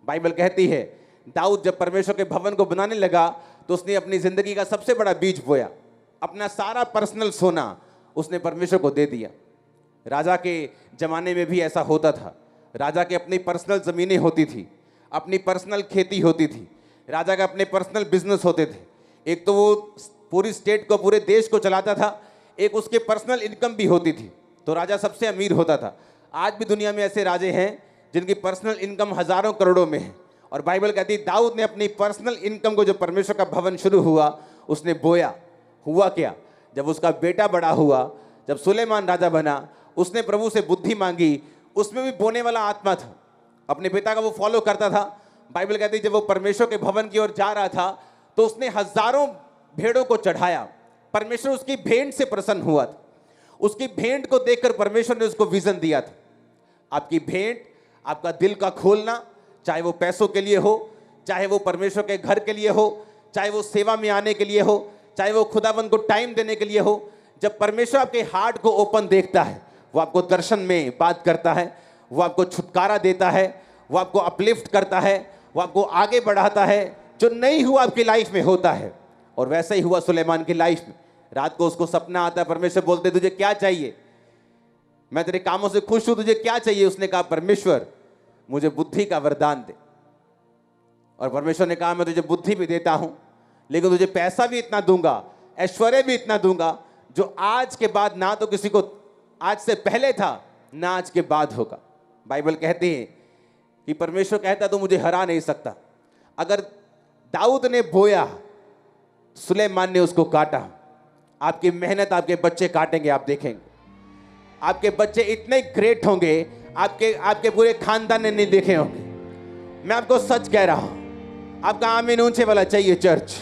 Bible कहती है दाऊद जब परमेश्वर के भवन को बनाने लगा तो उसने अपनी जिंदगी का सबसे बड़ा बीज बोया। अपना सारा पर्सनल सोना उसने परमेश्वर को दे दिया। राजा के जमाने में भी ऐसा होता था। राजा के अपनी पर्सनल ज़मीनें होती थी, अपनी पर्सनल खेती होती थी, राजा के अपने पर्सनल बिजनेस होते थे। एक तो वो पूरी स्टेट को, पूरे देश को चलाता था, एक उसके पर्सनल इनकम भी होती थी, तो राजा सबसे अमीर होता था। आज भी दुनिया में ऐसे राजे हैं जिनकी पर्सनल इनकम हज़ारों करोड़ों में है। और बाइबल कहती है दाऊद ने अपनी पर्सनल इनकम को, जब परमेश्वर का भवन शुरू हुआ, उसने बोया। हुआ क्या, जब उसका बेटा बड़ा हुआ, जब सुलेमान राजा बना, उसने प्रभु से बुद्धि मांगी। उसमें भी बोने वाला आत्मा था, अपने पिता का वो फॉलो करता था। बाइबल कहती है जब वो परमेश्वर के भवन की ओर जा रहा था तो उसने हजारों भेड़ों को चढ़ाया। परमेश्वर उसकी भेंट से प्रसन्न हुआ था। उसकी भेंट को देखकर परमेश्वर ने उसको विजन दिया था। आपकी भेंट, आपका दिल का खोलना, चाहे वो पैसों के लिए हो, चाहे वो परमेश्वर के घर के लिए हो, चाहे वो सेवा में आने के लिए हो, चाहे वो खुदावंद को टाइम देने के लिए हो, जब परमेश्वर आपके हार्ट को ओपन देखता है, वो आपको दर्शन में बात करता है, वो आपको छुटकारा देता है, वो आपको अपलिफ्ट करता है, वो आपको आगे बढ़ाता है। जो नहीं हुआ आपकी लाइफ में होता है। और वैसा ही हुआ सुलेमान की लाइफ में। रात को उसको सपना आता है, परमेश्वर बोलते तुझे क्या चाहिए, मैं तेरे कामों से खुश हूं, तुझे क्या चाहिए। उसने कहा परमेश्वर मुझे बुद्धि का वरदान दे। और परमेश्वर ने कहा मैं तुझे बुद्धि भी देता हूं, लेकिन तुझे पैसा भी इतना दूंगा, ऐश्वर्य भी इतना दूंगा, जो आज के बाद ना तो किसी को आज से पहले था, ना आज के बाद होगा। बाइबल कहती है कि परमेश्वर कहता तो मुझे हरा नहीं सकता। अगर दाऊद ने बोया, सुलेमान ने उसको काटा। आपकी मेहनत आपके बच्चे काटेंगे, आप देखेंगे। आपके बच्चे इतने ग्रेट होंगे, आपके पूरे खानदान ने नहीं देखे होंगे। मैं आपको सच कह रहा हूं। आपका आमीन ऊंचे वाला चाहिए चर्च।